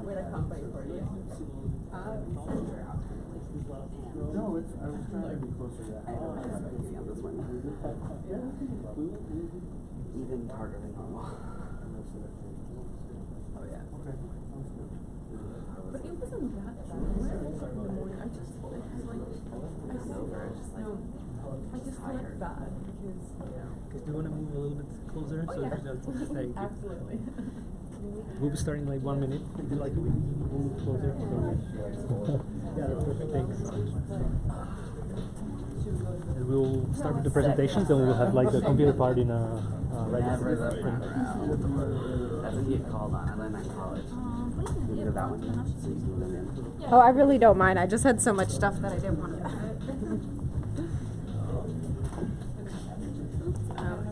Wait, I can't wait for you. No, I was trying to be closer to that. I don't know if you can see on this one. Even harder than normal. Oh yeah. Okay. But it wasn't that bad. When I woke up in the morning, I just felt like I felt bad because Do you want to move a little bit closer? oh, So yeah. thank you. Absolutely. We'll be starting in like 1 minute. Would you like to move closer? Yeah, that's perfect. Thanks. And we'll start with the presentations, and we'll have like the computer part in right Never now. the front row. That's what you get called on. I learned that in college. You go that one, so you can move in. Oh, I really don't mind. I just had so much stuff that I didn't want to.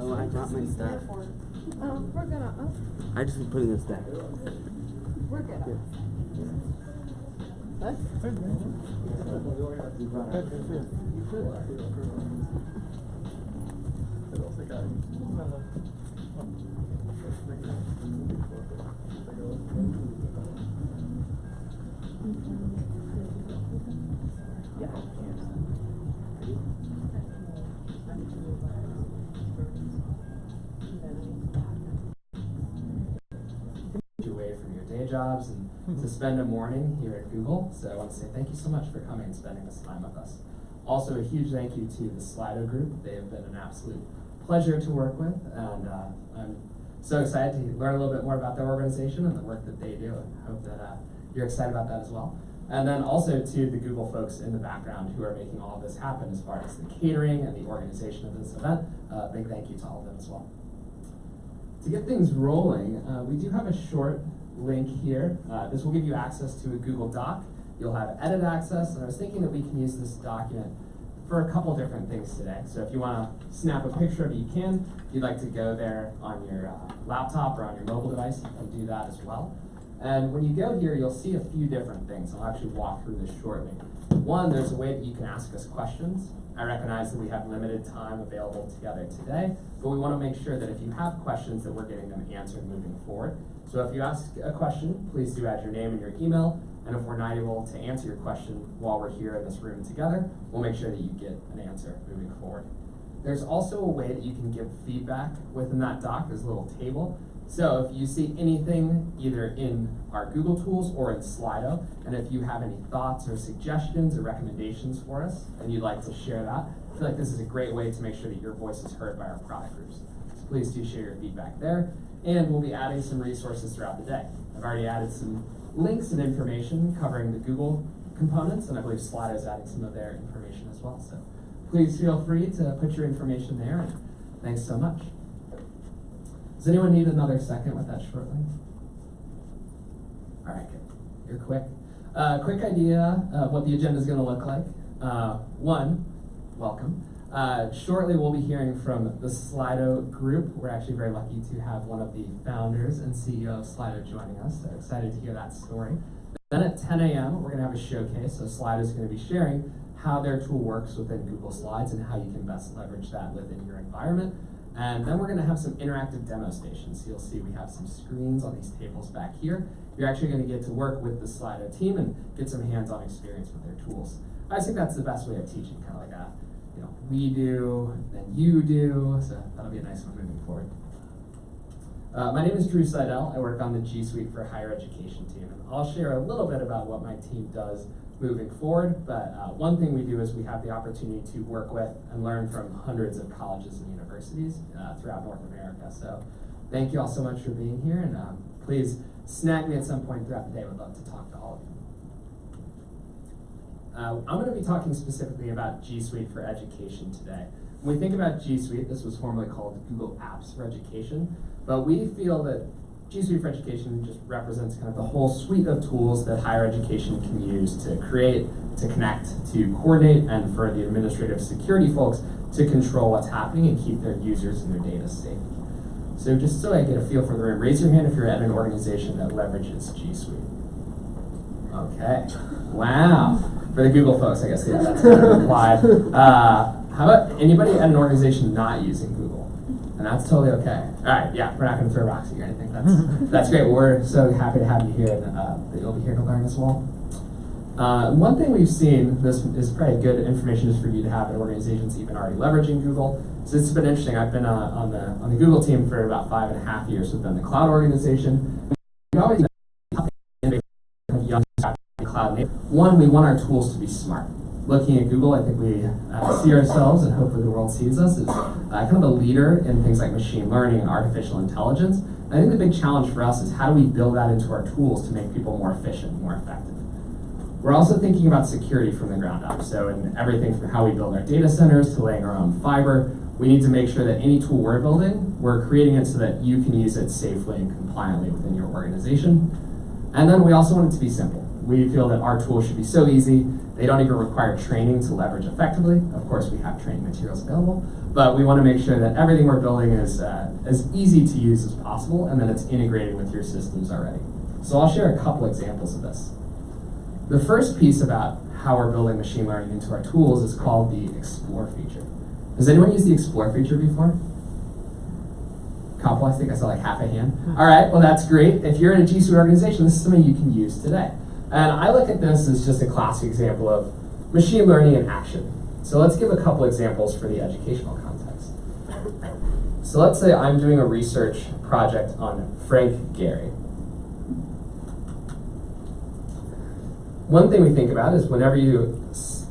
Oh, I brought my stuff. We're gonna. I just was putting this back. We're good. What? You brought it. Away from your day jobs and to spend a morning here at Google. So I want to say thank you so much for coming and spending this time with us. Also, a huge thank you to the Slido group. They have been an absolute pleasure to work with, and I'm so excited to learn a little bit more about their organization and the work that they do, and hope that you're excited about that as well. And then also to the Google folks in the background who are making all of this happen as far as the catering and the organization of this event. Big thank you to all of them as well. To get things rolling, we do have a short link here. This will give you access to a Google Doc. You'll have edit access, and I was thinking that we can use this document for a couple different things today. So if you want to snap a picture of it, you can. If you'd like to go there on your laptop or on your mobile device, you can do that as well. And when you go here, you'll see a few different things. I'll actually walk through this shortly. One, there's a way that you can ask us questions. I recognize that we have limited time available together today, but we want to make sure that if you have questions that we're getting them answered moving forward. So if you ask a question, please do add your name and your email, and if we're not able to answer your question while we're here in this room together, we'll make sure that you get an answer moving forward. There's also a way that you can give feedback within that doc. There's a little table. So if you see anything either in our Google tools or in Slido, and if you have any thoughts or suggestions or recommendations for us and you'd like to share that, I feel like this is a great way to make sure that your voice is heard by our product groups. So please do share your feedback there, and we'll be adding some resources throughout the day. I've already added some links and information covering the Google components, and I believe Slido is adding some of their information as well. So please feel free to put your information there, and thanks so much. Does anyone need another second with that short link? All right, good. You're quick. Quick idea of what the agenda is going to look like. One, welcome. Shortly, we'll be hearing from the Slido group. We're actually very lucky to have one of the founders and CEO of Slido joining us. So excited to hear that story. Then at 10 a.m., we're going to have a showcase. So Slido is going to be sharing how their tool works within Google Slides and how you can best leverage that within your environment. And then we're going to have some interactive demo stations. So you'll see we have some screens on these tables back here. You're actually going to get to work with the Slido team and get some hands-on experience with their tools. I think that's the best way of teaching, kind of like a, we do, then you do. So that'll be a nice one moving forward. My name is Drew Seidel. I work on the G Suite for Higher Education team. And I'll share a little bit about what my team does moving forward, but one thing we do is we have the opportunity to work with and learn from hundreds of colleges and universities throughout North America. So thank you all so much for being here, and please snag me at some point throughout the day. We'd love to talk to all of you. I'm going to be talking specifically about G Suite for Education today. When we think about G Suite, this was formerly called Google Apps for Education, but we feel that G Suite for Education just represents kind of the whole suite of tools that higher education can use to create, to connect, to coordinate, and for the administrative security folks to control what's happening and keep their users and their data safe. So just so I get a feel for the room, raise your hand if you're at an organization that leverages G Suite. Okay, wow. For the Google folks, I guess, yeah, that's kind of implied. How about anybody at an organization not using Google? And that's totally okay. All right, yeah, we're not going to throw rocks at you or anything. That's great. We're so happy to have you here and that you'll be here to learn as well. One thing we've seen, this is probably good information just for you to have in organizations even already leveraging Google. So it's been interesting. I've been on the Google team for about 5.5 years within the cloud organization. We always young cloud native. One, we want our tools to be smart. Looking at Google, I think we see ourselves, and hopefully the world sees us, as kind of a leader in things like machine learning and artificial intelligence. I think the big challenge for us is how do we build that into our tools to make people more efficient, more effective. We're also thinking about security from the ground up. So in everything from how we build our data centers to laying our own fiber, we need to make sure that any tool we're building, we're creating it so that you can use it safely and compliantly within your organization. And then we also want it to be simple. We feel that our tools should be so easy, they don't even require training to leverage effectively. Of course, we have training materials available, but we want to make sure that everything we're building is as easy to use as possible, and that it's integrated with your systems already. So I'll share a couple examples of this. The first piece about how we're building machine learning into our tools is called the Explore feature. Has anyone used the Explore feature before? Couple, I think I saw like half a hand. All right, well that's great. If you're in a G Suite organization, this is something you can use today. And I look at this as just a classic example of machine learning in action. So let's give a couple examples for the educational context. So let's say I'm doing a research project on Frank Gehry. One thing we think about is whenever you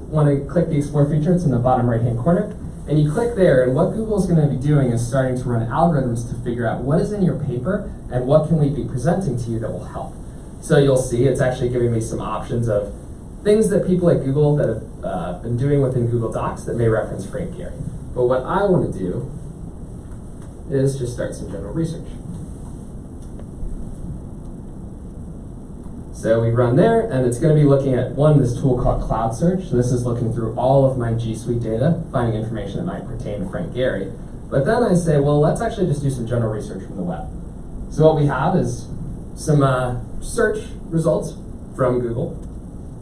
want to click the Explore feature, it's in the bottom right-hand corner, and you click there, and what Google's going to be doing is starting to run algorithms to figure out what is in your paper and what can we be presenting to you that will help. So you'll see it's actually giving me some options of things that people at Google that have been doing within Google Docs that may reference Frank Gehry. But what I want to do is just start some general research. So we run there, and it's going to be looking at this tool called Cloud Search. So this is looking through all of my G Suite data, finding information that might pertain to Frank Gehry. But then I say, well, let's actually just do some general research from the web. So what we have is some search results from Google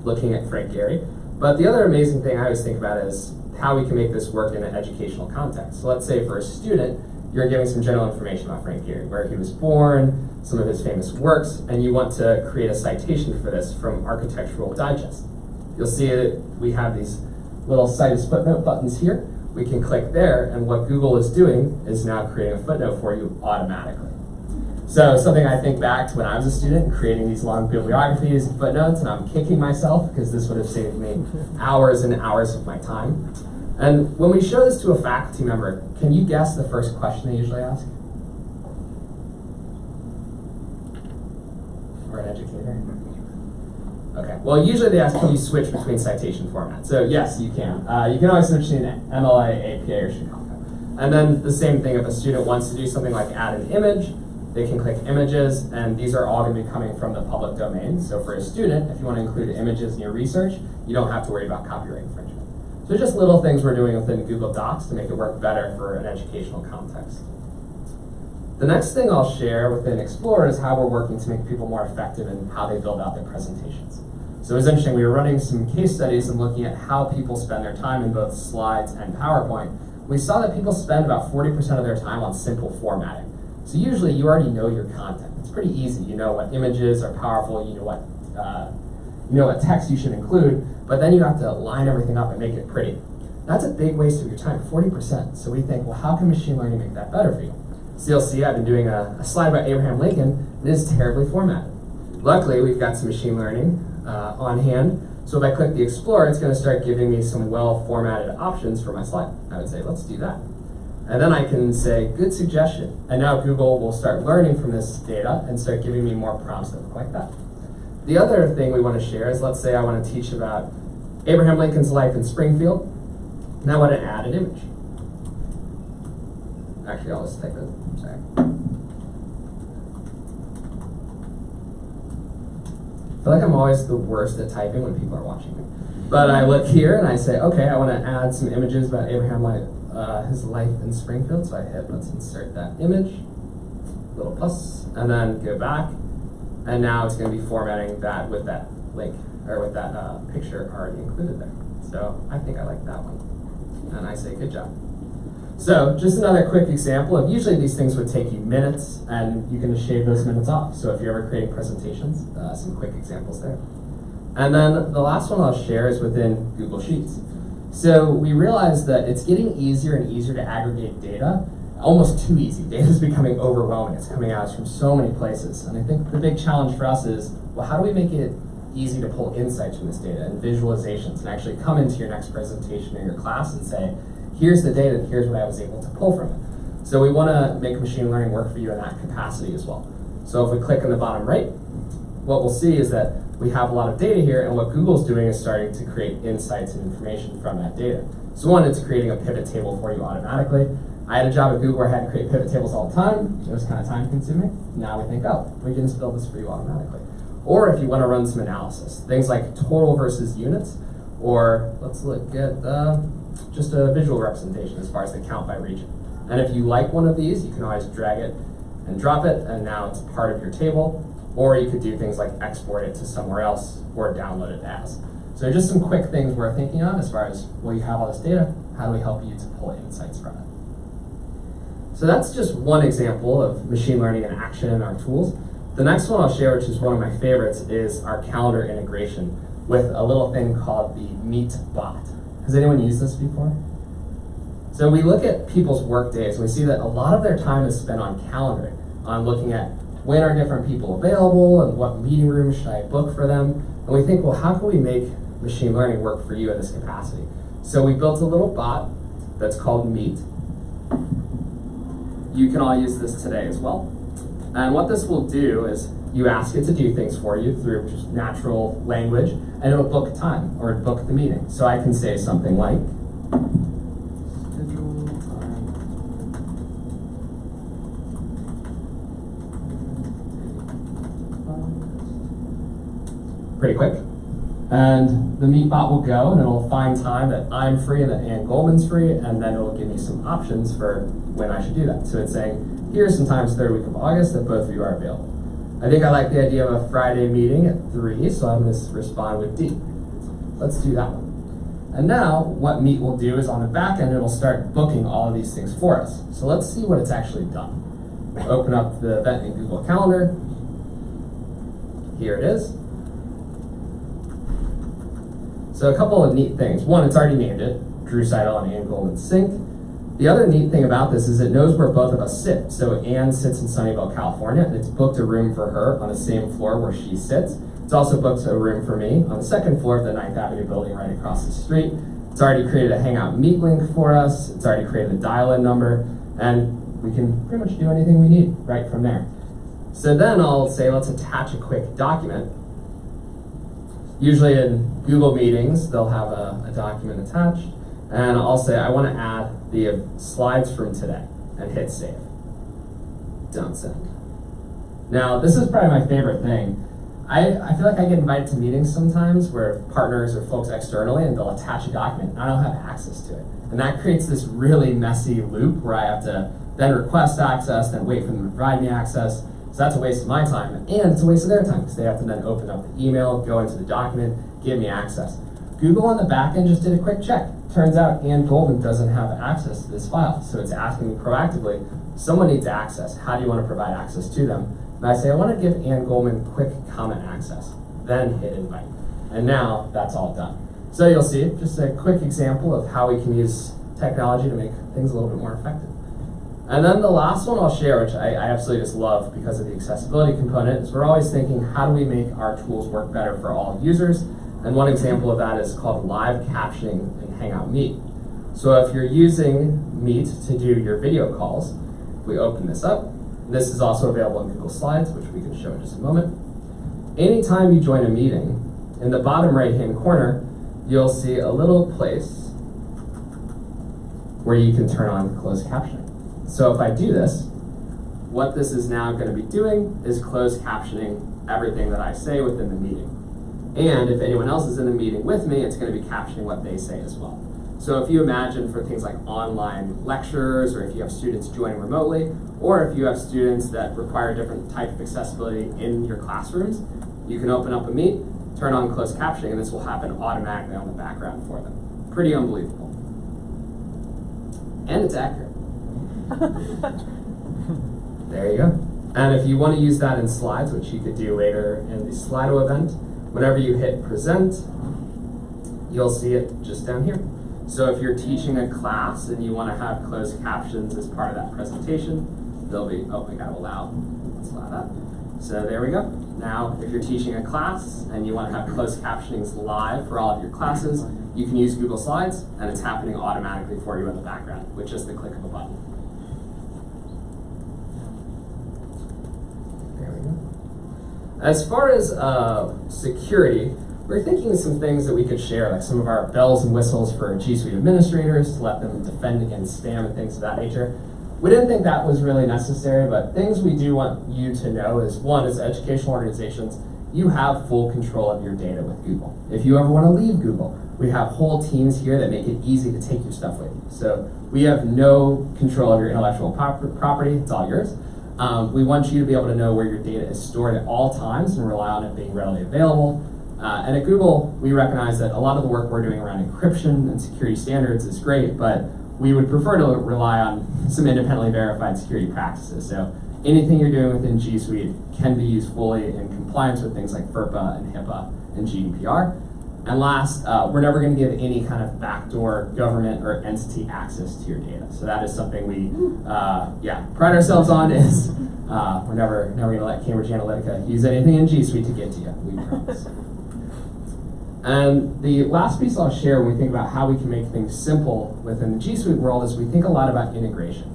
looking at Frank Gehry. But the other amazing thing I always think about is how we can make this work in an educational context. So let's say for a student, you're giving some general information about Frank Gehry, where he was born, some of his famous works, and you want to create a citation for this from Architectural Digest. You'll see that we have these little cite as footnote buttons here. We can click there, and what Google is doing is now creating a footnote for you automatically. So something I think back to when I was a student, creating these long bibliographies and footnotes, and I'm kicking myself because this would have saved me hours and hours of my time. And when we show this to a faculty member, can you guess the first question they usually ask? Or an educator? Okay, well usually they ask, can you switch between citation formats? So yes, you can. You can always switch between MLA, APA, or Chicago. And then the same thing if a student wants to do something like add an image, they can click images, and these are all going to be coming from the public domain. So for a student, if you want to include images in your research, you don't have to worry about copyright infringement. So just little things we're doing within Google Docs to make it work better for an educational context. The next thing I'll share within Explore is how we're working to make people more effective in how they build out their presentations. So it was interesting, we were running some case studies and looking at how people spend their time in both slides and PowerPoint. We saw that people spend about 40% of their time on simple formatting. So usually you already know your content. It's pretty easy. You know what images are powerful, you know what text you should include, but then you have to line everything up and make it pretty. That's a big waste of your time, 40%. So we think, well, how can machine learning make that better for you? So you'll see I've been doing a slide about Abraham Lincoln. It is terribly formatted. Luckily, we've got some machine learning on hand. So if I click the Explore, it's going to start giving me some well-formatted options for my slide. I would say, let's do that. And then I can say, good suggestion. And now Google will start learning from this data and start giving me more prompts that look like that. The other thing we want to share is, let's say I want to teach about Abraham Lincoln's life in Springfield, and I want to add an image. Actually, I'll just type it. Sorry. I feel like I'm always the worst at typing when people are watching me. But I look here and I say, okay, I want to add some images about Abraham his life in Springfield. So I hit, let's insert that image, little plus, and then go back. And now it's going to be formatting that with that link, or with that picture already included there. So I think I like that one. And I say, good job. So just another quick example of usually these things would take you minutes, and you can just shave those minutes off. So if you're ever creating presentations, some quick examples there. And then the last one I'll share is within Google Sheets. So we realized that it's getting easier and easier to aggregate data, almost too easy. Data is becoming overwhelming. It's coming at us from so many places. And I think the big challenge for us is, well, how do we make it easy to pull insights from this data and visualizations and actually come into your next presentation or your class and say, here's the data and here's what I was able to pull from it. So we want to make machine learning work for you in that capacity as well. So if we click on the bottom right, what we'll see is that we have a lot of data here, and what Google's doing is starting to create insights and information from that data. So one, it's creating a pivot table for you automatically. I had a job at Google where I had to create pivot tables all the time. It was kind of time consuming. Now we think, oh, we can just build this for you automatically. Or if you want to run some analysis, things like total versus units, or let's look at just a visual representation as far as the count by region. And if you like one of these, you can always drag it and drop it, and now it's part of your table. Or you could do things like export it to somewhere else or download it as. So just some quick things we're thinking of as far as, well, you have all this data, how do we help you to pull insights from it? So that's just one example of machine learning in action in our tools. The next one I'll share, which is one of my favorites, is our calendar integration with a little thing called the Meet bot. Has anyone used this before? So we look at people's work days, and we see that a lot of their time is spent on calendaring, on looking at when are different people available and what meeting rooms should I book for them. And we think, well, how can we make machine learning work for you in this capacity? So we built a little bot that's called Meet. You can all use this today as well. And what this will do is you ask it to do things for you through just natural language, and it'll book time or book the meeting. So I can say something like, schedule time. Pretty quick. And the Meet bot will go and it'll find time that I'm free and that Ann Goldman's free, and then it'll give me some options for when I should do that. So it's saying, here's some times third week of August that both of you are available. I think I like the idea of a Friday meeting at 3, so I'm going to respond with D. Let's do that one. And now what Meet will do is on the back end, it'll start booking all of these things for us. So let's see what it's actually done. Open up the event in Google Calendar. Here it is. So a couple of neat things. One, it's already named it, Drew Seidel and Ann Goldman Sync. The other neat thing about this is it knows where both of us sit. So Ann sits in Sunnyvale, California, and it's booked a room for her on the same floor where she sits. It's also booked a room for me on the second floor of the 9th Avenue building right across the street. It's already created a Hangout Meet link for us. It's already created a dial-in number, and we can pretty much do anything we need right from there. So then I'll say, let's attach a quick document. Usually in Google Meetings, they'll have a document attached, and I'll say, I want to add the slides from today, and hit save. Don't send. Now, this is probably my favorite thing. I feel like I get invited to meetings sometimes where partners or folks externally, and they'll attach a document, and I don't have access to it. And that creates this really messy loop where I have to then request access, then wait for them to provide me access. So that's a waste of my time, and it's a waste of their time, because they have to then open up the email, go into the document, give me access. Google on the back end just did a quick check. Turns out Ann Goldman doesn't have access to this file, so it's asking me proactively, someone needs access. How do you want to provide access to them? And I say, I want to give Ann Goldman quick comment access, then hit invite. And now that's all done. So you'll see just a quick example of how we can use technology to make things a little bit more effective. And then the last one I'll share, which I absolutely just love because of the accessibility component, is we're always thinking, how do we make our tools work better for all users? And one example of that is called live captioning in Hangout Meet. So if you're using Meet to do your video calls, if we open this up, this is also available in Google Slides, which we can show in just a moment. Anytime you join a meeting, in the bottom right-hand corner, you'll see a little place where you can turn on closed captioning. So if I do this, what this is now going to be doing is closed captioning everything that I say within the meeting. And if anyone else is in the meeting with me, it's going to be captioning what they say as well. So if you imagine for things like online lectures, or if you have students joining remotely, or if you have students that require a different type of accessibility in your classrooms, you can open up a Meet, turn on closed captioning, and this will happen automatically on the background for them. Pretty unbelievable. And it's accurate. There you go. And if you want to use that in slides, which you could do later in the Slido event, whenever you hit present, you'll see it just down here. So if you're teaching a class and you want to have closed captions as part of that presentation, they'll be, oh, I gotta allow, let's allow that. So there we go. Now, if you're teaching a class and you want to have closed captionings live for all of your classes, you can use Google Slides, and it's happening automatically for you in the background with just the click of a button. There we go. As far as security, we're thinking of some things that we could share, like some of our bells and whistles for G Suite administrators to let them defend against spam and things of that nature. We didn't think that was really necessary, but things we do want you to know is, one, as educational organizations, you have full control of your data with Google. If you ever want to leave Google, we have whole teams here that make it easy to take your stuff with you. So we have no control of your intellectual property, it's all yours. We want you to be able to know where your data is stored at all times and rely on it being readily available. And at Google, we recognize that a lot of the work we're doing around encryption and security standards is great, but we would prefer to rely on some independently verified security practices. So anything you're doing within G Suite can be used fully in compliance with things like FERPA and HIPAA and GDPR. And last, we're never going to give any kind of backdoor government or entity access to your data. So that is something we pride ourselves on, is we're never going to let Cambridge Analytica use anything in G Suite to get to you, we promise. And the last piece I'll share when we think about how we can make things simple within the G Suite world is we think a lot about integration.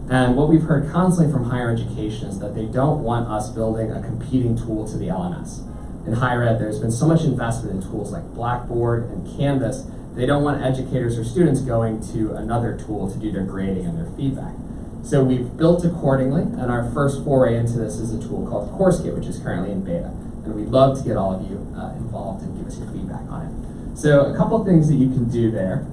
And what we've heard constantly from higher education is that they don't want us building a competing tool to the LMS. In higher ed, there's been so much investment in tools like Blackboard and Canvas, they don't want educators or students going to another tool to do their grading and their feedback. So we've built accordingly, and our first foray into this is a tool called CourseKit, which is currently in beta. And we'd love to get all of you involved and give us your feedback on it. So a couple things that you can do there.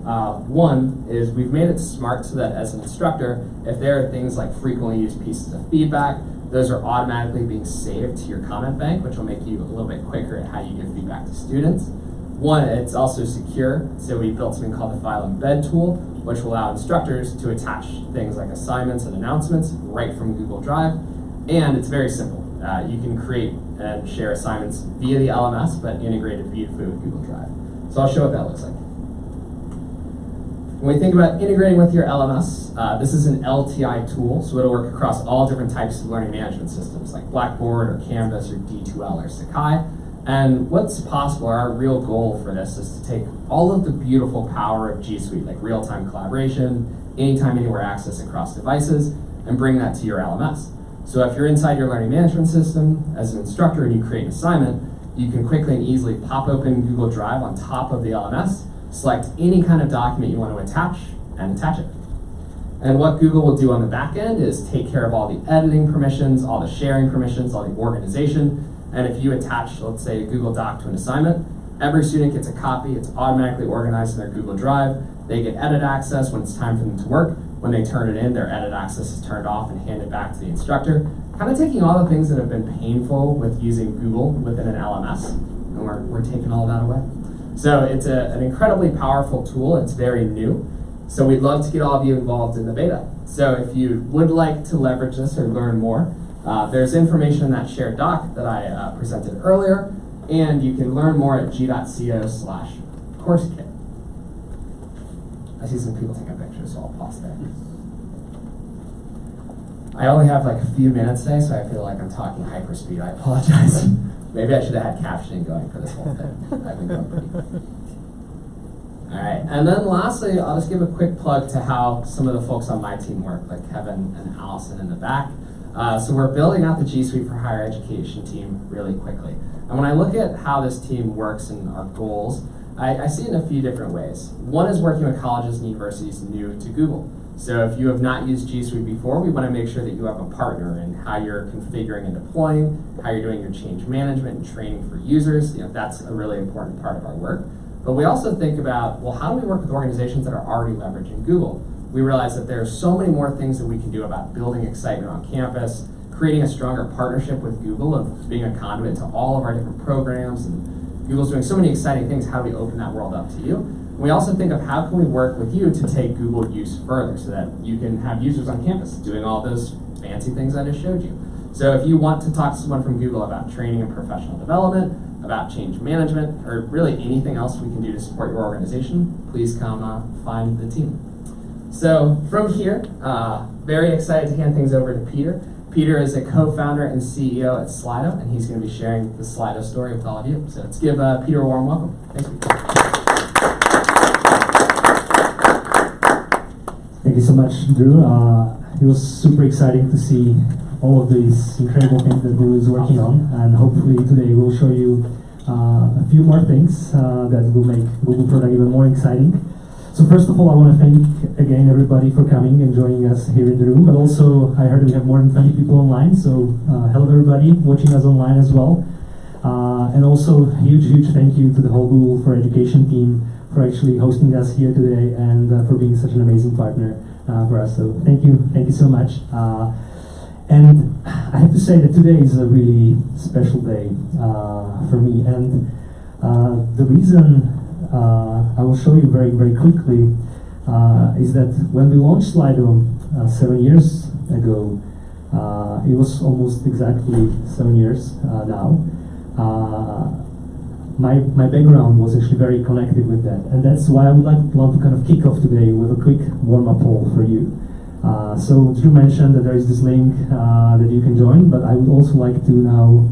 One is we've made it smart so that as an instructor, if there are things like frequently used pieces of feedback, those are automatically being saved to your comment bank, which will make you a little bit quicker at how you give feedback to students. One, it's also secure. So we built something called the File Embed tool, which will allow instructors to attach things like assignments and announcements right from Google Drive. And it's very simple. You can create and share assignments via the LMS, but integrated beautifully with Google Drive. So I'll show what that looks like. When we think about integrating with your LMS, this is an LTI tool, so it'll work across all different types of learning management systems, like Blackboard or Canvas or D2L or Sakai. And what's possible, our real goal for this is to take all of the beautiful power of G Suite, like real-time collaboration, anytime, anywhere access across devices, and bring that to your LMS. So if you're inside your learning management system as an instructor and you create an assignment, you can quickly and easily pop open Google Drive on top of the LMS, select any kind of document you want to attach, and attach it. And what Google will do on the back end is take care of all the editing permissions, all the sharing permissions, all the organization. And if you attach, let's say, a Google Doc to an assignment, every student gets a copy. It's automatically organized in their Google Drive. They get edit access when it's time for them to work. When they turn it in, their edit access is turned off and handed back to the instructor. Kind of taking all the things that have been painful with using Google within an LMS, and we're taking all that away. So it's an incredibly powerful tool. It's very new. So we'd love to get all of you involved in the beta. So if you would like to leverage this or learn more, there's information in that shared doc that I presented earlier, and you can learn more at g.co/CourseKit. I see some people taking pictures, so I'll pause there. I only have like a few minutes today, so I feel like I'm talking hyperspeed. I apologize. Maybe I should have had captioning going for this whole thing. I've been going pretty quick. All right, and then lastly, I'll just give a quick plug to how some of the folks on my team work, like Kevin and Allison in the back. So we're building out the G Suite for Higher Education team really quickly. And when I look at how this team works and our goals, I see it in a few different ways. One is working with colleges and universities new to Google. So if you have not used G Suite before, we want to make sure that you have a partner in how you're configuring and deploying, how you're doing your change management and training for users. That's a really important part of our work. But we also think about, well, how do we work with organizations that are already leveraging Google? We realize that there are so many more things that we can do about building excitement on campus, creating a stronger partnership with Google of being a conduit to all of our different programs. And Google's doing so many exciting things. How do we open that world up to you? We also think of how can we work with you to take Google use further so that you can have users on campus doing all those fancy things I just showed you. So if you want to talk to someone from Google about training and professional development, about change management, or really anything else we can do to support your organization, please come find the team. So from here, very excited to hand things over to Peter. Peter is a co-founder and CEO at Slido, and he's going to be sharing the Slido story with all of you. So let's give Peter a warm welcome. Thank you. Thank you so much, Drew. It was super exciting to see all of these incredible things that Drew is working on, and hopefully today we'll show you a few more things that will make Google product even more exciting. So first of all, I want to thank again everybody for coming and joining us here in the room, but also I heard we have more than 20 people online, so hello everybody watching us online as well. And also huge thank you to the whole Google for Education team for actually hosting us here today and for being such an amazing partner for us. So thank you so much. And I have to say that today is a really special day for me, and the reason I will show you very quickly is that when we launched Slido 7 years ago, it was almost exactly 7 years now. My background was actually very connected with that, and that's why I would love to kind of kick off today with a quick warm-up poll for you. So Drew mentioned that there is this link that you can join, but I would also like to now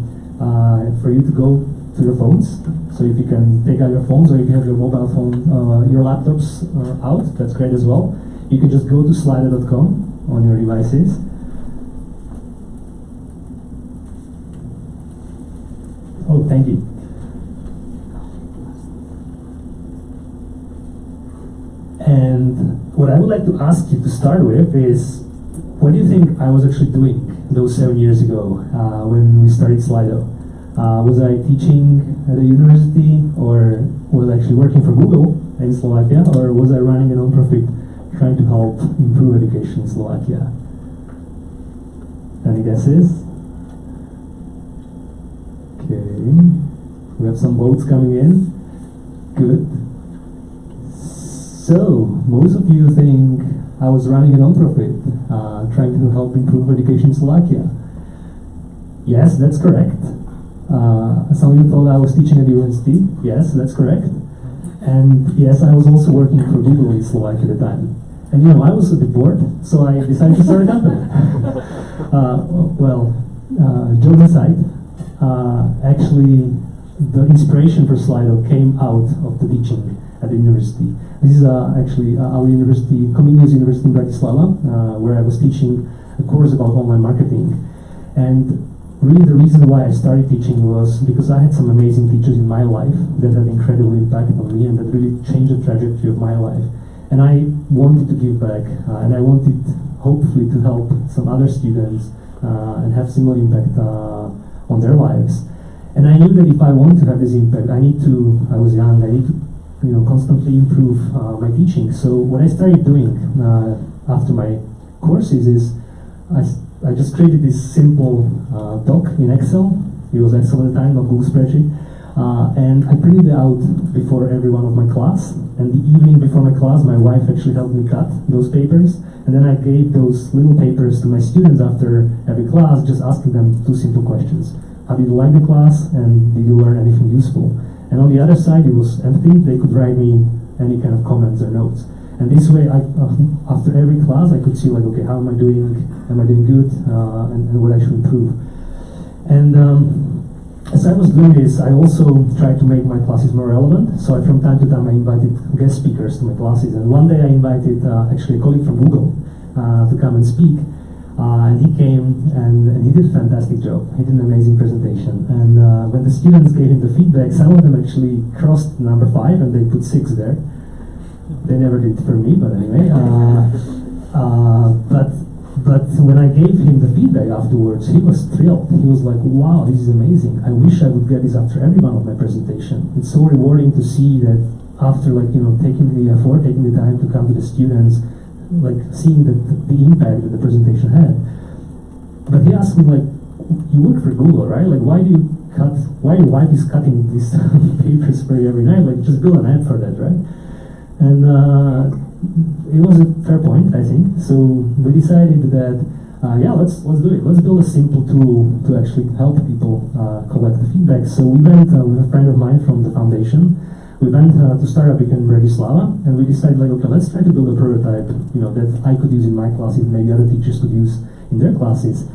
for you to go to your phones. So if you can take out your phones, or if you have your mobile phone, your laptops out, that's great as well. You can just go to slido.com on your devices. Oh, thank you. And what I would like to ask you to start with is, what do you think I was actually doing those 7 years ago when we started Slido? Was I teaching at a university, or was I actually working for Google in Slovakia, or was I running a non-profit trying to help improve education in Slovakia? Any guesses? Okay, we have some votes coming in. Good. So, most of you think I was running a non-profit, trying to help improve education in Slovakia. Yes, that's correct. Some of you thought I was teaching at the university. Yes, that's correct. And yes, I was also working for Google in Slovakia at the time. And you know, I was a bit bored, so I decided to start a company. Joke aside, actually, the inspiration for Slido came out of the teaching at the university. This is actually our university, Comenius University in Bratislava, where I was teaching a course about online marketing. And really the reason why I started teaching was because I had some amazing teachers in my life that had incredible impact on me and that really changed the trajectory of my life. And I wanted to give back, and I wanted hopefully to help some other students and have similar impact on their lives. And I knew that if I want to have this impact, I was young, I need to constantly improve my teaching. So what I started doing after my courses is I just created this simple doc in Excel. It was Excel at the time, not Google spreadsheet. And I printed it out before every one of my class. And the evening before my class, my wife actually helped me cut those papers. And then I gave those little papers to my students after every class, just asking them two simple questions. How did you like the class? And did you learn anything useful? And on the other side, it was empty. They could write me any kind of comments or notes. And this way, after every class, I could see like, okay, how am I doing? Am I doing good? And what I should improve. And as I was doing this, I also tried to make my classes more relevant. So from time to time, I invited guest speakers to my classes. And one day I invited actually a colleague from Google to come and speak. And he came and he did a fantastic job. He did an amazing presentation. And when the students gave him the feedback, some of them actually crossed number 5 and they put 6 there. They never did for me, but anyway. But when I gave him the feedback afterwards, he was thrilled. He was like, wow, this is amazing. I wish I would get this after every one of my presentation. It's so rewarding to see that after taking the effort, taking the time to come to the students, seeing the impact that the presentation had. But he asked me, you work for Google, right? Why your wife is cutting these papers for you every night? Just build an ad for that, right? And it was a fair point, I think. So we decided that, yeah, let's do it. Let's build a simple tool to actually help people collect the feedback. So we went with a friend of mine from the foundation. We went to Startup Week in Bratislava, and we decided, like, okay, let's try to build a prototype, that I could use in my classes, maybe other teachers could use in their classes.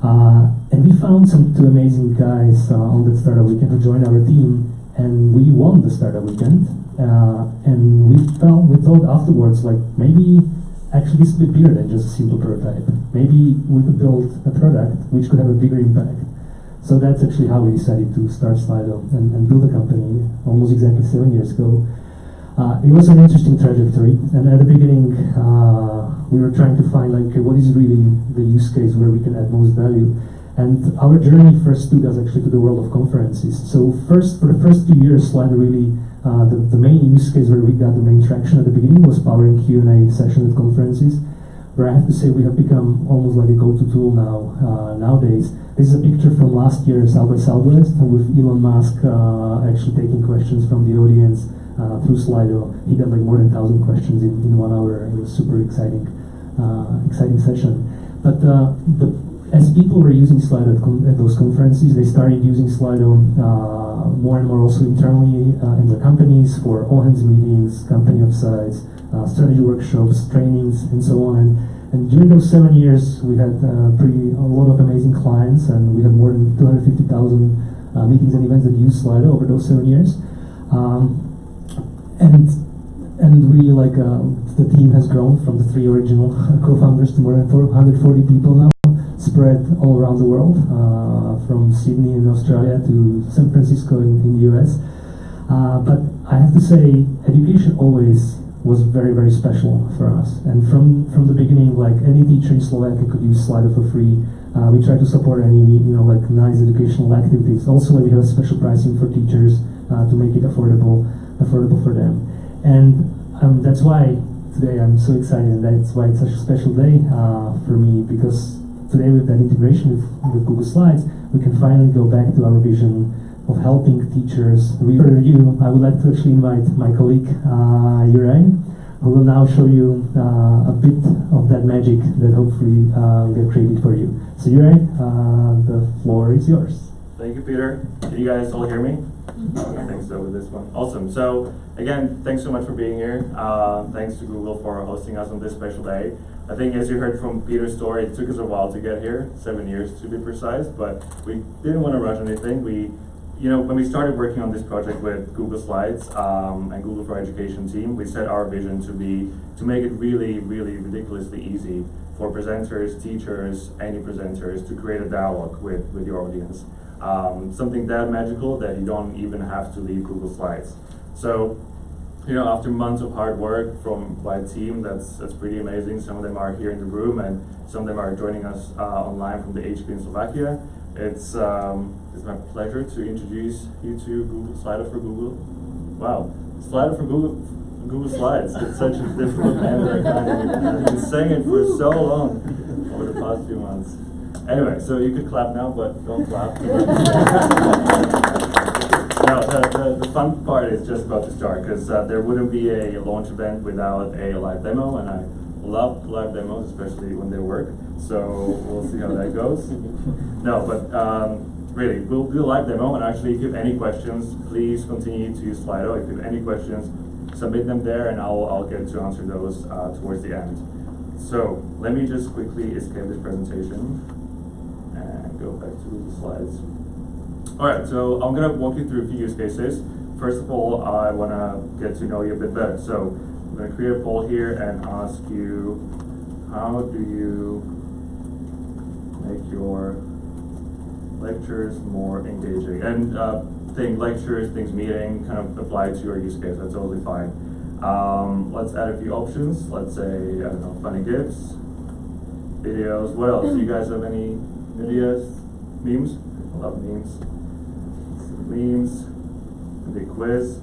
And we found some two amazing guys on that Startup Weekend who joined our team, and we won the Startup Weekend. And we thought afterwards, like, maybe actually this would be bigger than just a simple prototype. Maybe we could build a product which could have a bigger impact. So that's actually how we decided to start Slido and build a company almost exactly 7 years ago. It was an interesting trajectory, and at the beginning we were trying to find, like, what is really the use case where we can add most value. And our journey first took us actually to the world of conferences. So for the first few years, Slido really, the main use case where we got the main traction at the beginning was powering Q&A sessions at conferences, where I have to say we have become almost like a go-to tool nowadays. This is a picture from last year, South by Southwest, with Elon Musk actually taking questions from the audience through Slido. He got like more than 1,000 questions in 1 hour. It was super exciting session. But as people were using Slido at those conferences, they started using Slido more and more also internally in their companies for all-hands meetings, company offsites, strategy workshops, trainings, and so on. And during those 7 years, we had a lot of amazing clients, and we had more than 250,000 meetings and events that used Slido over those 7 years. And really, like, the team has grown from the 3 original co-founders to more than 440 people now, spread all around the world, from Sydney in Australia to San Francisco in the US. But I have to say, education always was very, very special for us. And from the beginning, like, any teacher in Slovakia could use Slido for free. We try to support any, like, nice educational activities. Also, like, we have a special pricing for teachers to make it affordable for them. And that's why today I'm so excited, and that's why it's such a special day for me, because today with that integration with Google Slides, we can finally go back to our vision of helping teachers. Without further ado, I would like to actually invite my colleague, Juraj, who will now show you a bit of that magic that hopefully we have created for you. So Juraj, the floor is yours. Thank you, Peter. Can you guys all hear me? I think so with this one. Awesome. So again, thanks so much for being here. Thanks to Google for hosting us on this special day. I think, as you heard from Peter's story, it took us a while to get here, 7 years to be precise, but we didn't want to rush anything. When we started working on this project with Google Slides and Google for Education team, we set our vision to make it really, really ridiculously easy for presenters, teachers, any presenters to create a dialogue with your audience. Something that magical that you don't even have to leave Google Slides. So, after months of hard work by a team that's pretty amazing. Some of them are here in the room, and some of them are joining us online from the HP in Slovakia. It's my pleasure to introduce you to Slido for Google. Wow, Slido for Google Slides. It's such a difficult name that I've been saying it for so long over the past few months. Anyway, so you could clap now, but don't clap. No, the fun part is just about to start, because there wouldn't be a launch event without a live demo, and I love live demos, especially when they work. So we'll see how that goes. No, but really, we'll do a live demo, and actually, if you have any questions, please continue to use Slido. If you have any questions, submit them there, and I'll get to answer those towards the end. So let me just quickly escape this presentation and go back to the slides. All right, so I'm gonna walk you through a few use cases. First of all, I wanna get to know you a bit better. So I'm gonna create a poll here and ask you, how do you make your lectures more engaging? And lectures, meeting, kind of apply to your use case. That's totally fine. Let's add a few options. Let's say, I don't know, funny GIFs, videos. What else? Do you guys have any ideas? Memes? I love memes. Memes, the quiz.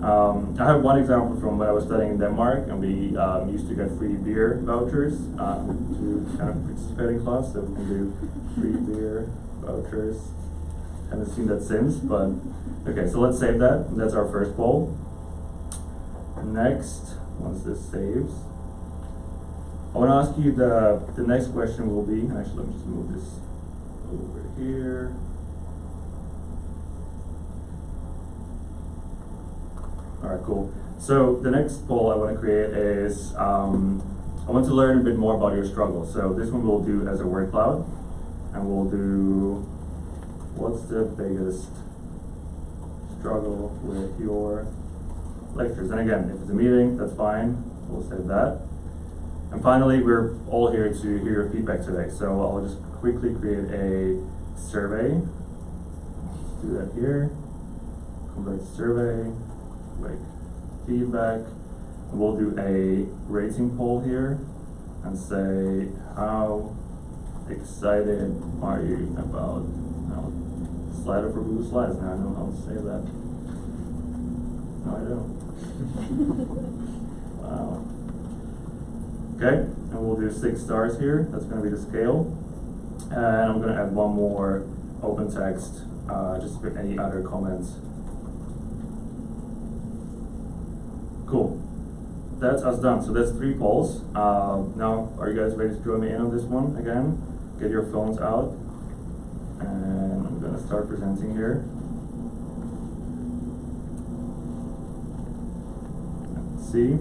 I have one example from when I was studying in Denmark, and we used to get free beer vouchers to kind of participate in class, so we can do free beer vouchers. Haven't seen that since, but okay, so let's save that. That's our first poll. next, once this saves, I want to ask you the next question will be, actually let me just move this over here. Alright, cool. So the next poll I want to create is, I want to learn a bit more about your struggle. So this one we'll do as a word cloud, and we'll do, what's the biggest struggle with your lectures? And again, if it's a meeting, that's fine, we'll save that. And finally, we're all here to hear your feedback today. So I'll just quickly create a survey. Let's do that here. Convert to survey, like feedback. And we'll do a rating poll here and say, how excited are you about Slido for Google Slides? Now I know how to say that. No, I don't. Wow. Okay, and we'll do 6 stars here. That's going to be the scale. And I'm going to add one more open text, just with any other comments. Cool. That's us done. So that's 3 polls. Now, are you guys ready to join me in on this one again? Get your phones out. And I'm going to start presenting here. Let's see.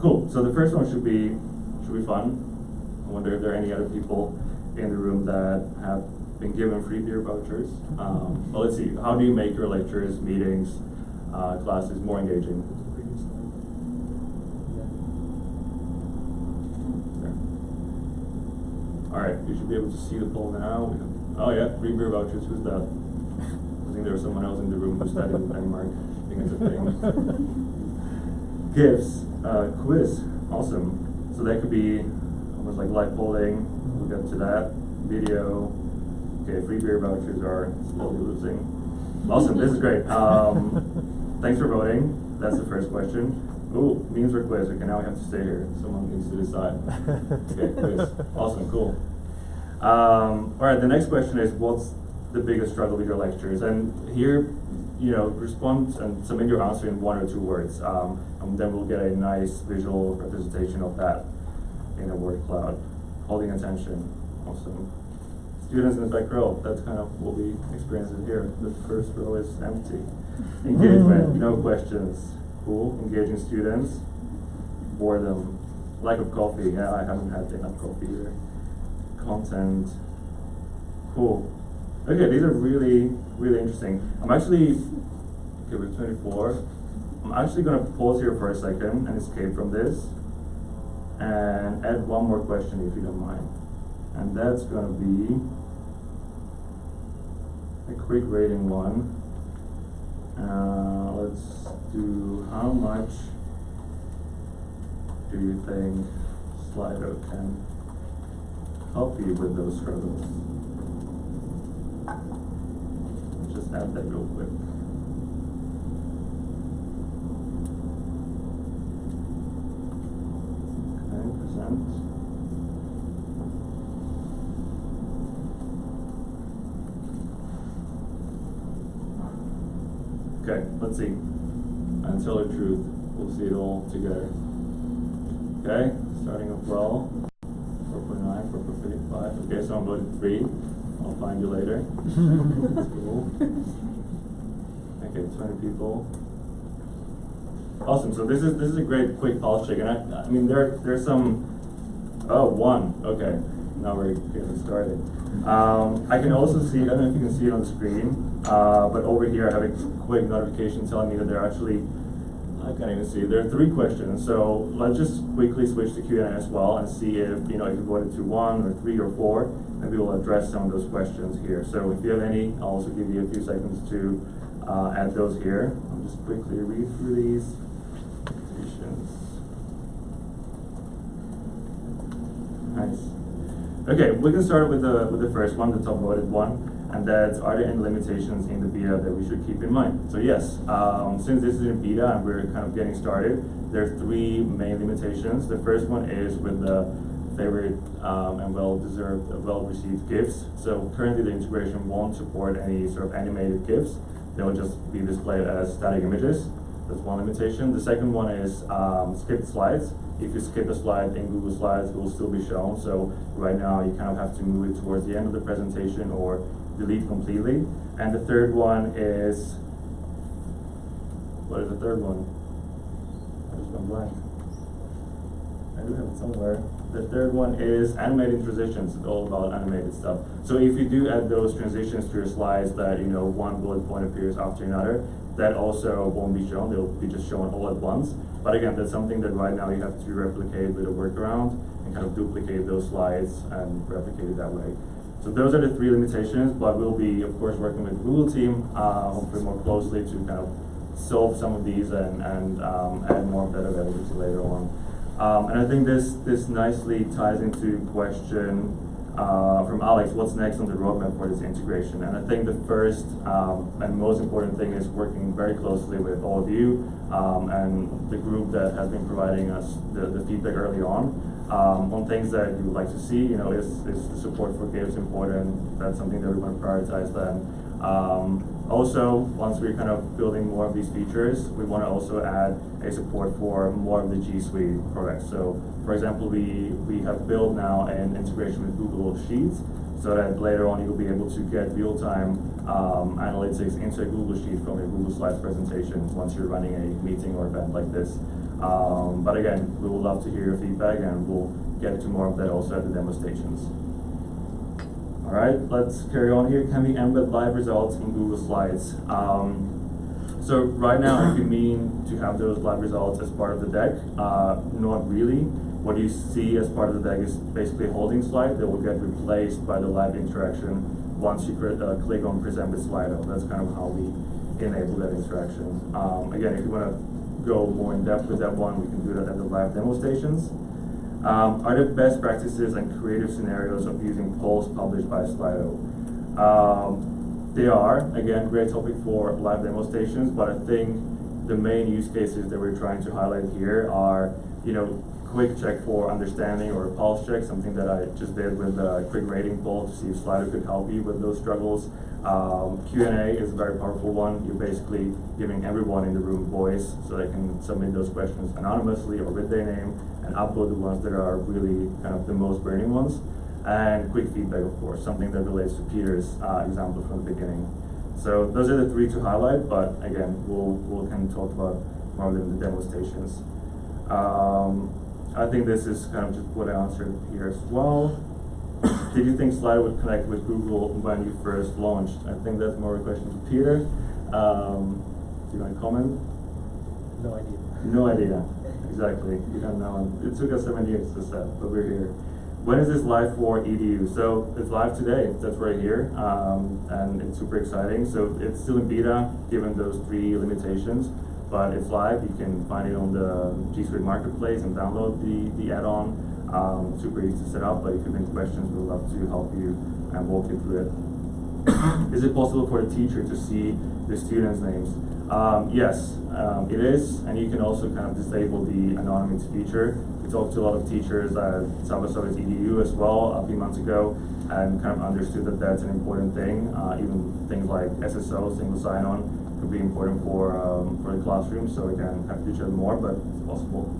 Cool. So the first one should be fun. I wonder if there are any other people in the room that have been given free beer vouchers. Well, let's see. How do you make your lectures, meetings, classes more engaging? All right. You should be able to see the poll now. Oh yeah, free beer vouchers. Who's that? I think there was someone else in the room who studied in Denmark. I think it's a thing. Gifts. Quiz, awesome. So that could be almost like live polling. We'll get to that. Video. Okay, free beer vouchers are slowly losing. Awesome, this is great. Thanks for voting. That's the first question. Ooh, memes or quiz? Okay, now we have to stay here. Someone needs to decide. Okay, quiz. Awesome, cool. Alright, the next question is, what's the biggest struggle with your lectures? And here, respond and submit your answer in 1 or 2 words. And then we'll get a nice visual representation of that in a word cloud. Holding attention, awesome. Students in the back row, that's kind of what we experience here. The first row is empty. Engagement, no questions. Cool, engaging students. Boredom, lack of coffee. Yeah, I haven't had enough coffee either. Content, cool. Okay, these are really, really interesting. I'm actually, okay, we're 24. I'm actually going to pause here for a second and escape from this and add one more question if you don't mind. And that's going to be a quick rating one. Let's do, how much do you think Slido can help you with those struggles? Just add that real quick. Okay, present. Okay, let's see. And tell the truth. We'll see it all together. Okay, starting off well. 4.9, 4.5. Okay, so I'm voting 3. I'll find you later. That's cool. Okay, 20 people. Awesome. So this is a great quick pulse check, and I mean there's some. Oh, 1. Okay, now we're getting started. I can also see. I don't know if you can see it on the screen, but over here I have a quick notification telling me that they're actually. I can't even see. There are 3 questions, so let's just quickly switch to Q&A as well and see if if you voted to 1 or 3 or 4, and we will address some of those questions here. So if you have any, I'll also give you a few seconds to add those here. I'll just quickly read through these. Nice. Okay, we can start with the first one, the top voted one. And that's, are there any limitations in the beta that we should keep in mind? So yes, since this is in beta and we're kind of getting started, there are 3 main limitations. The first one is with the favorite and well-deserved, well-received GIFs. So currently the integration won't support any sort of animated GIFs. They'll just be displayed as static images. That's one limitation. The second one is skipped slides. If you skip a slide in Google Slides, it will still be shown. So right now you kind of have to move it towards the end of the presentation or delete completely. And the third one is, what is the third one? I just went blank. I do have it somewhere. The third one is animated transitions. It's all about animated stuff. So if you do add those transitions to your slides that, one bullet point appears after another, that also won't be shown. They'll be just shown all at once. But again, that's something that right now you have to replicate with a workaround and kind of duplicate those slides and replicate it that way. So those are the three limitations, but we'll be, of course, working with the Google team, hopefully more closely to kind of solve some of these and add more of that availability later on. And I think this nicely ties into question from Alex, what's next on the roadmap for this integration? And I think the first and most important thing is working very closely with all of you and the group that has been providing us the feedback early on things that you would like to see. Is the support for GIFs important? That's something that we want to prioritize then. Also, once we're kind of building more of these features, we want to also add a support for more of the G Suite products. So, for example, we have built now an integration with Google Sheets, so that later on you'll be able to get real-time analytics into a Google Sheet from a Google Slides presentation once you're running a meeting or event like this. But again, we would love to hear your feedback, and we'll get to more of that also at the demo stations. All right, let's carry on here. Can we embed live results in Google Slides? So right now, if you mean to have those live results as part of the deck, not really. What you see as part of the deck is basically a holding slide that will get replaced by the live interaction once you click on Present with Slido. That's kind of how we enable that interaction. Again, if you want to go more in depth with that one, we can do that at the live demo stations. Are there best practices and creative scenarios of using polls published by Slido? They are, again, great topic for live demo stations, but I think the main use cases that we're trying to highlight here are, quick check for understanding or a pulse check, something that I just did with a quick rating poll to see if Slido could help you with those struggles. Q&A is a very powerful one. You're basically giving everyone in the room voice so they can submit those questions anonymously or with their name and upload the ones that are really kind of the most burning ones. And quick feedback, of course, something that relates to Peter's example from the beginning. So those are the three to highlight, but again, we'll kind of talk about more of them in the demo stations. I think this is kind of just what I answered here as well. Did you think Slido would connect with Google when you first launched? I think that's more a question to Peter. Do you want to comment? No idea. No idea. Exactly. You don't know. It took us 7 years to set, but we're here. When is this live for EDU? So it's live today. That's right here, and it's super exciting. So it's still in beta, given those three limitations, but it's live. You can find it on the G Suite Marketplace and download the add-on. Super easy to set up, but if you have any questions, we'd love to help you and walk you through it. Is it possible for the teacher to see the students' names? Yes, it is, and you can also kind of disable the anonymity feature. We talked to a lot of teachers at Salvadore's EDU as well a few months ago, and kind of understood that that's an important thing. Even things like SSO, single sign-on, could be important for the classroom. So again, have to chat more, but it's possible.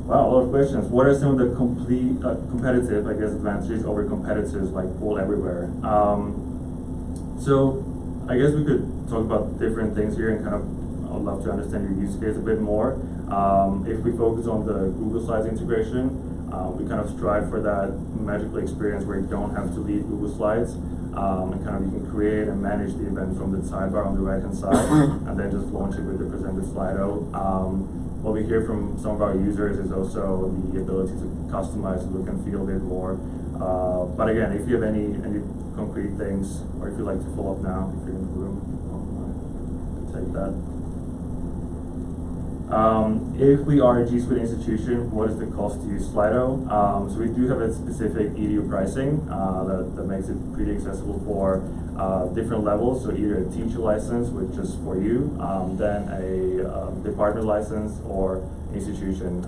Wow, a lot of questions. What are some of the competitive, advantages over competitors like Poll Everywhere? So I guess we could talk about different things here and kind of, I'd love to understand your use case a bit more. If we focus on the Google Slides integration, we kind of strive for that magical experience where you don't have to leave Google Slides, and kind of you can create and manage the event from the sidebar on the right-hand side, and then just launch it with the Present with Slido. What we hear from some of our users is also the ability to customize the look and feel a bit more. But again, if you have any concrete things, or if you'd like to follow up now, if you're in the room, take that. If we are a G Suite institution, what is the cost to use Slido? So we do have a specific EDU pricing that makes it pretty accessible for different levels. So either a teacher license, which is for you, then a department license or institution.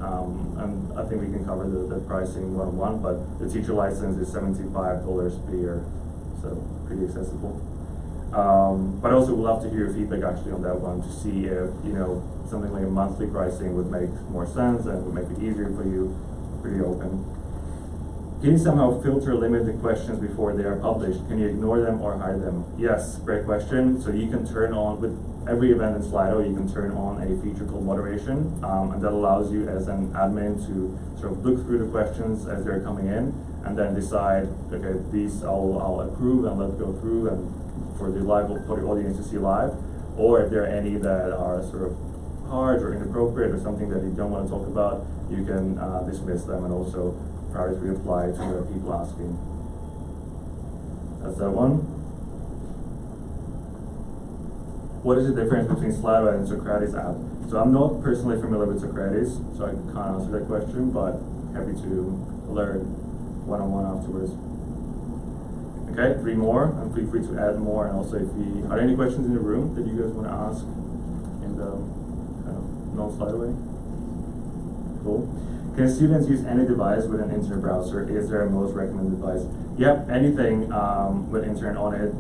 And I think we can cover the pricing one-on-one, but the teacher license is $75 per year, so pretty accessible. But also we'd love to hear your feedback actually on that one to see if, something like a monthly pricing would make more sense and would make it easier for you. Pretty open. Can you somehow filter limit the questions before they are published? Can you ignore them or hide them? Yes, great question. So you can turn on, with every event in Slido, you can turn on a feature called moderation, and that allows you as an admin to sort of look through the questions as they're coming in, and then decide, okay, these I'll approve and let go through, and for the audience to see live, or if there are any that are sort of hard or inappropriate or something that you don't want to talk about, you can dismiss them and also prior to reply to the people asking. That's that one. What is the difference between Slido and Socrates app? So I'm not personally familiar with Socrates, so I can't answer that question, but happy to learn one-on-one afterwards. Okay, 3 more, and feel free to add more. And also, are there any questions in the room that you guys want to ask in the non-Slido way? Cool. Can students use any device with an internet browser? Is there a most recommended device? Yep, anything with internet on it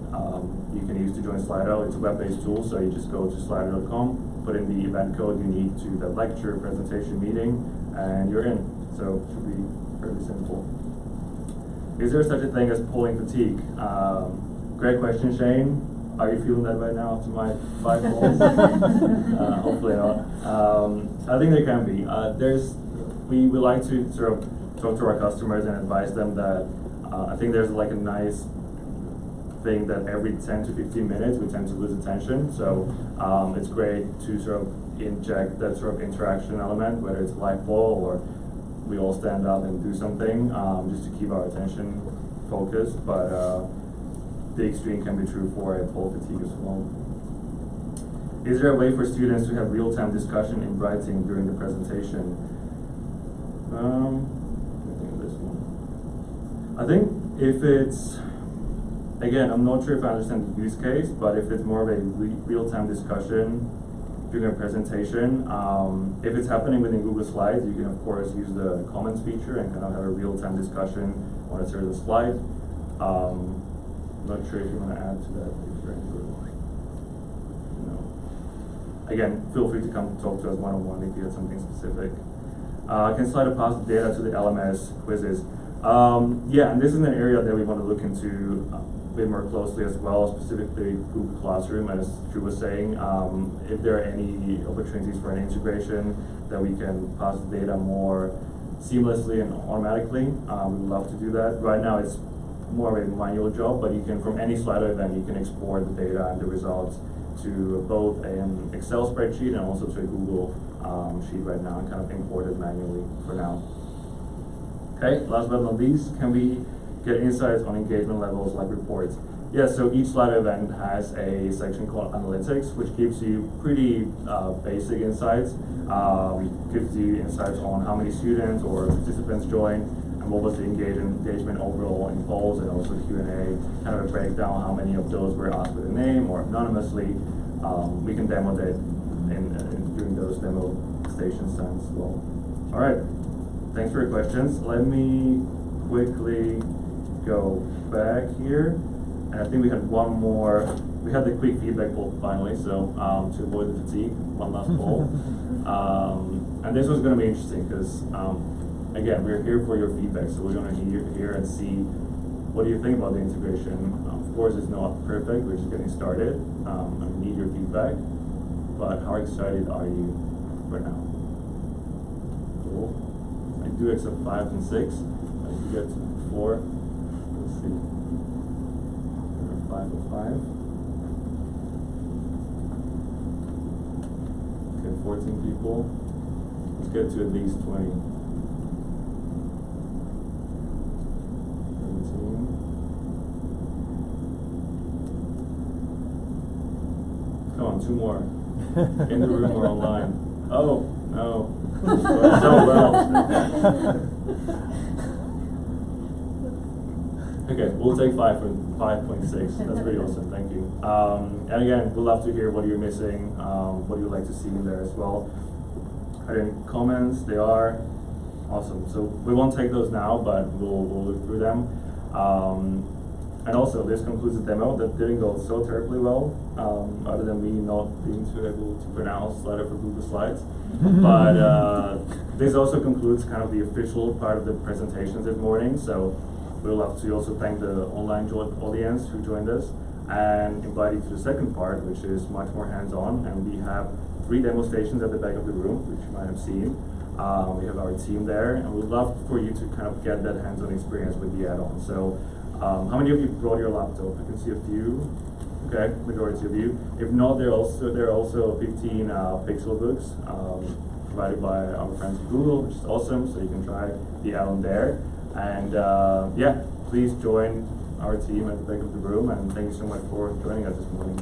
you can use to join Slido. It's a web-based tool, so you just go to slido.com, put in the event code you need to the lecture, presentation, meeting, and you're in. So it should be fairly simple. Is there such a thing as polling fatigue? Great question, Shane. Are you feeling that right now after my 5 polls? Hopefully not. I think there can be. We like to sort of talk to our customers and advise them that I think there's like a nice thing that every 10 to 15 minutes we tend to lose attention. So it's great to sort of inject that sort of interaction element, whether it's a live poll or we all stand up and do something just to keep our attention focused. But the extreme can be true for a poll fatigue as well. Is there a way for students to have real-time discussion in writing during the presentation? I think if it's, again, I'm not sure if I understand the use case, but if it's more of a real-time discussion during a presentation, if it's happening within Google Slides, you can of course use the comments feature and kind of have a real-time discussion on a certain slide. I'm not sure if you want to add to that. Again, feel free to come talk to us one-on-one if you have something specific. Can Slido pass the data to the LMS quizzes? Yeah, and this is an area that we want to look into a bit more closely as well, specifically Google Classroom, as Drew was saying. If there are any opportunities for an integration that we can pass the data more seamlessly and automatically, we would love to do that. Right now it's more of a manual job, but you can, from any Slido event, you can export the data and the results to both an Excel spreadsheet and also to a Google sheet right now, and kind of import it manually for now. Okay, last but not least, can we get insights on engagement levels like reports? Yeah, so each Slido event has a section called Analytics, which gives you pretty basic insights. Gives you insights on how many students or participants joined, and what was the engagement overall in polls, and also Q&A, kind of a breakdown how many of those were asked with a name or anonymously. We can demo that during those demo stations times as well. All right. Thanks for your questions. Let me quickly go back here. And I think we had one more. We had the quick feedback poll finally, so to avoid the fatigue, one last poll. And this was going to be interesting because, again, we're here for your feedback, so we're going to hear and see what do you think about the integration. Of course, it's not perfect. We're just getting started. And we need your feedback. But how excited are you right now? Cool. I do accept 5 and 6. I do get 4. Let's see. 5 of 5. Okay, 14 people. Let's get to at least 20. 17. Come on, 2 more. In the room or online. Oh, no. So well. Okay, we'll take 5 from 5.6. That's pretty awesome. Thank you. And again, we'd love to hear what you're missing, what you would like to see in there as well. Are there any comments? They are awesome. So we won't take those now, but we'll look through them. And also, this concludes the demo that didn't go so terribly well, other than me not being too able to pronounce Slido for Google Slides. But this also concludes kind of the official part of the presentations this morning. So we'd love to also thank the online audience who joined us and invite you to the second part, which is much more hands-on. And we have 3 demo stations at the back of the room, which you might have seen. We have our team there, and we'd love for you to kind of get that hands-on experience with the add-on. So how many of you brought your laptop? I can see a few. Okay, majority of you. If not, there are also 15 Pixel books provided by our friends at Google, which is awesome. So you can try the add-on there. And yeah, please join our team at the back of the room. And thank you so much for joining us this morning.